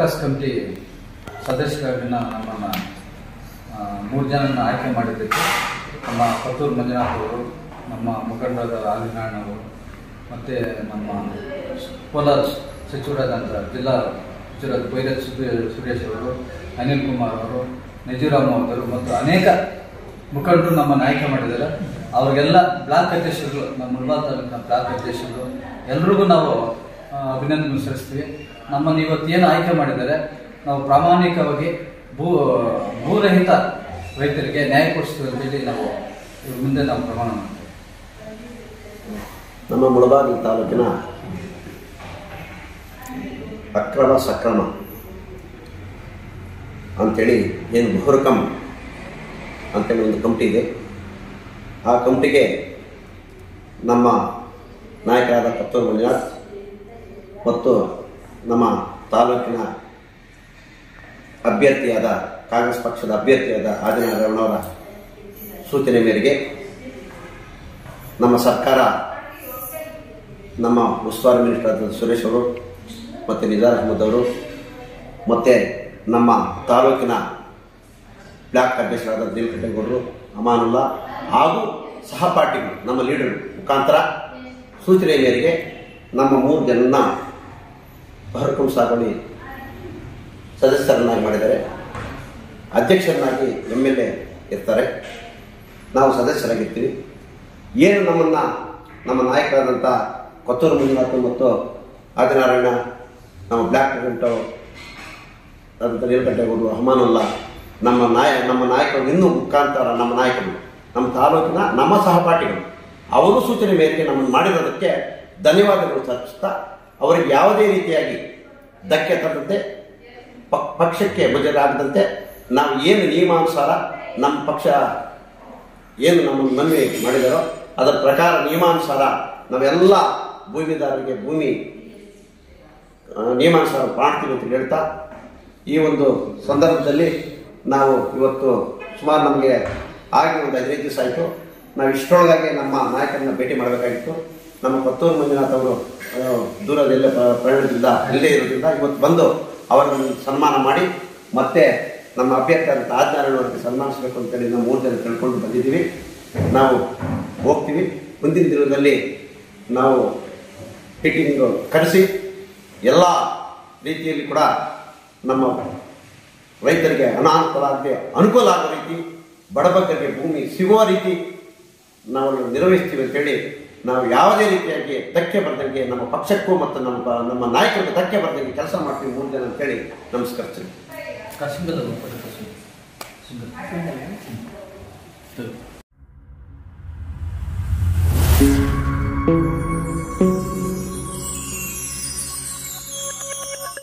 Workers committee ಸದಸ್ಯರಾಗಿ ನಮ್ಮನ್ನು 3 ಜನರನ್ನು ಆಯ್ಕೆ ಮಾಡಿದ್ದಕ್ಕೆ ನಮ್ಮ ಕೊತ್ತೂರು ಮಂಜುನಾಥ್ ಅವರು, ನಮ್ಮ ಮುಖಂಡರಾದ ಆದಿನಾರಾಯಣ ಅವರು, ಮತ್ತು ನಮ್ಮ ಕೋಲಾರ ಸಚಿವರಾದಂಥ ಜಿಲ್ಲಾ ಸಚಿವರಾದ ಬೈರತ್ ಸುರೇಶ್ ಅವರು, ಅನಿಲ್ ಕುಮಾರ್ ಅವರು, ನಜೀರಾಮ್ ಅವರು ಮತ್ತು ಅನೇಕ ಮುಖಂಡರು ನಮ್ಮನ್ನು ಆಯ್ಕೆ ಮಾಡಿದ್ದಾರೆ. ಅವರಿಗೆಲ್ಲ ಬ್ಲಾಕ್ ಅಧ್ಯಕ್ಷರು, ನಮ್ಮ ಮುಳಬಾಲ್ ತಾಲೂಕಿನ ಬ್ಲಾಕ್ ಅಧ್ಯಕ್ಷರು ಎಲ್ರಿಗೂ ನಾವು ಅಭಿನಂದನೆ ಸಲ್ಲಿಸ್ತೀವಿ. ನಮ್ಮನ್ನು ಇವತ್ತೇನು ಆಯ್ಕೆ ಮಾಡಿದ್ದಾರೆ, ನಾವು ಪ್ರಾಮಾಣಿಕವಾಗಿ ಭೂರಹಿತ ರೈತರಿಗೆ ನ್ಯಾಯ ಕೊಡಿಸ್ತೀವಿ ಅಂತೇಳಿ ನಾವು ಮುಂದೆ ನಾವು ಪ್ರಮಾಣ ಮಾಡ್ತೀವಿ. ನಮ್ಮ ಮುಳಬಾಲ್ ತಾಲೂಕಿನ ಅಕ್ರಮ ಸಕ್ರಮ ಅಂಥೇಳಿ ಏನು ಬಹುರಕಂ ಅಂತೇಳಿ ಒಂದು ಕಮಿಟಿ ಇದೆ. ಆ ಕಮಿಟಿಗೆ ನಮ್ಮ ನಾಯಕರಾದ ಕೊತ್ತೂರು ಮಂಜುನಾಥ್ ಮತ್ತು ನಮ್ಮ ತಾಲೂಕಿನ ಅಭ್ಯರ್ಥಿಯಾದ ಕಾಂಗ್ರೆಸ್ ಪಕ್ಷದ ಅಭ್ಯರ್ಥಿಯಾದ ಆದಿನಾರಾಯಣವರ ಸೂಚನೆ ಮೇರೆಗೆ ನಮ್ಮ ಸರ್ಕಾರ, ನಮ್ಮ ಉಸ್ತುವಾರಿ ಮಿನಿಸ್ಟರ್ ಆದ ಸುರೇಶ್ ಅವರು ಮತ್ತು ನಿಜಾರ್ ಅಹಮದ್ ಅವರು ಮತ್ತು ನಮ್ಮ ತಾಲೂಕಿನ ಬ್ಲಾಕ್ ಅಧ್ಯಕ್ಷರಾದ ನೀಲಕಂಠೇಗೌಡರು, ಅಮಾನುಲ್ಲಾ ಹಾಗೂ ಸಹಪಾಠಿಗಳು, ನಮ್ಮ ಲೀಡರ್ ಮುಖಾಂತರ ಸೂಚನೆ ಮೇರೆಗೆ ನಮ್ಮ 3 ಜನರನ್ನ ಬಹರಕಂ ಸಾಗುವಳಿ ಸದಸ್ಯರನ್ನಾಗಿ ಮಾಡಿದ್ದಾರೆ. ಅಧ್ಯಕ್ಷರನ್ನಾಗಿ MLA ಇರ್ತಾರೆ, ನಾವು ಸದಸ್ಯರಾಗಿರ್ತೀವಿ. ಏನು ನಮ್ಮ ನಾಯಕರಾದಂಥ ಕೊತ್ತೂರು ಮಂಜುನಾಥ್ ಮತ್ತು ಆದಿನಾರಾಯಣ, ನಮ್ಮ ಬ್ಲಾಕ್ ಪ್ರೆಸಿಡೆಂಟ್ ಆದಂಥ ನೀಲಕಂಠೇಗೌಡರು, ಅಹಮಾನುಲ್ಲಾ, ನಮ್ಮ ನಾಯಕರು ಇನ್ನೂ ಮುಖಾಂತರ ನಮ್ಮ ನಾಯಕರು, ನಮ್ಮ ತಾಲೂಕಿನ ನಮ್ಮ ಸಹಪಾಠಿಗಳು ಅವರು ಸೂಚನೆ ಮೇರೆಗೆ ನಮ್ಮನ್ನು ಮಾಡಿರೋದಕ್ಕೆ ಧನ್ಯವಾದಗಳು ಸಲ್ಲಿಸ್ತಾ, ಅವರಿಗೆ ಯಾವುದೇ ರೀತಿಯಾಗಿ ಧಕ್ಕೆ ತರದಂತೆ, ಪಕ್ಷಕ್ಕೆ ಮುಜರಾಗದಂತೆ ನಾವು ಏನು ನಿಯಮಾನುಸಾರ ನಮ್ಮ ಪಕ್ಷ ಏನು ನಮ್ಮನ್ನು ಮನವಿ ಮಾಡಿದಾರೋ ಅದರ ಪ್ರಕಾರ ನಿಯಮಾನುಸಾರ ನಾವೆಲ್ಲ ಭೂಮಿದಾರರಿಗೆ ಭೂಮಿ ನಿಯಮಾನುಸಾರ ಮಾಡ್ತೀವಿ ಅಂತ ಹೇಳ್ತಾ, ಈ ಒಂದು ಸಂದರ್ಭದಲ್ಲಿ ನಾವು ಇವತ್ತು ಸುಮಾರು ನಮಗೆ ಆಗಿ ಒಂದು 15 ದಿವಸ ಆಯಿತು. ನಾವು ಇಷ್ಟರೊಳಗಾಗಿ ನಮ್ಮ ನಾಯಕರನ್ನ ಭೇಟಿ ಮಾಡಬೇಕಾಗಿತ್ತು. ನಮ್ಮ ಕೊತ್ತೂರು ಮಂಜುನಾಥ್ ಅವರು ದೂರದಲ್ಲೇ ಪ್ರಯಾಣದಿಂದ ಇಲ್ಲೇ ಇರೋದ್ರಿಂದ ಇವತ್ತು ಬಂದು ಅವರನ್ನು ಸನ್ಮಾನ ಮಾಡಿ ಮತ್ತೆ ನಮ್ಮ ಅಭ್ಯರ್ಥಿ ಅಂತ ಆದಿನಾರಾಯಣವರಿಗೆ ಸನ್ಮಾನಿಸಬೇಕು ಅಂತೇಳಿ ನಾವು 3 ಜನ ತಿಳ್ಕೊಂಡು ಬಂದಿದ್ದೀವಿ. ನಾವು ಹೋಗ್ತೀವಿ. ಮುಂದಿನ ದಿನದಲ್ಲಿ ನಾವು ಮೀಟಿಂಗ್ ಕರೆಸಿ ಎಲ್ಲ ರೀತಿಯಲ್ಲಿ ಕೂಡ ನಮ್ಮ ರೈತರಿಗೆ ಅನುಕೂಲ ಆಗೋ ರೀತಿ, ಬಡಬಗ್ಗರಿಗೆ ಭೂಮಿ ಸಿಗುವ ರೀತಿ ನಾವು ನಿರ್ವಹಿಸ್ತೀವಿ ಅಂತೇಳಿ, ನಾವು ಯಾವುದೇ ರೀತಿಯಾಗಿ ಧಕ್ಕೆ ಬರ್ದಂಗೆ ನಮ್ಮ ಪಕ್ಷಕ್ಕೂ ಮತ್ತು ನಮ್ಮ ನಾಯಕರಿಗೆ ಧಕ್ಕೆ ಬರ್ದಂಗೆ ಕೆಲಸ ಮಾಡ್ತೀವಿ 3 ಜನ ಅಂತೇಳಿ ನಮಸ್ಕರಿಸ್ತೀವಿ.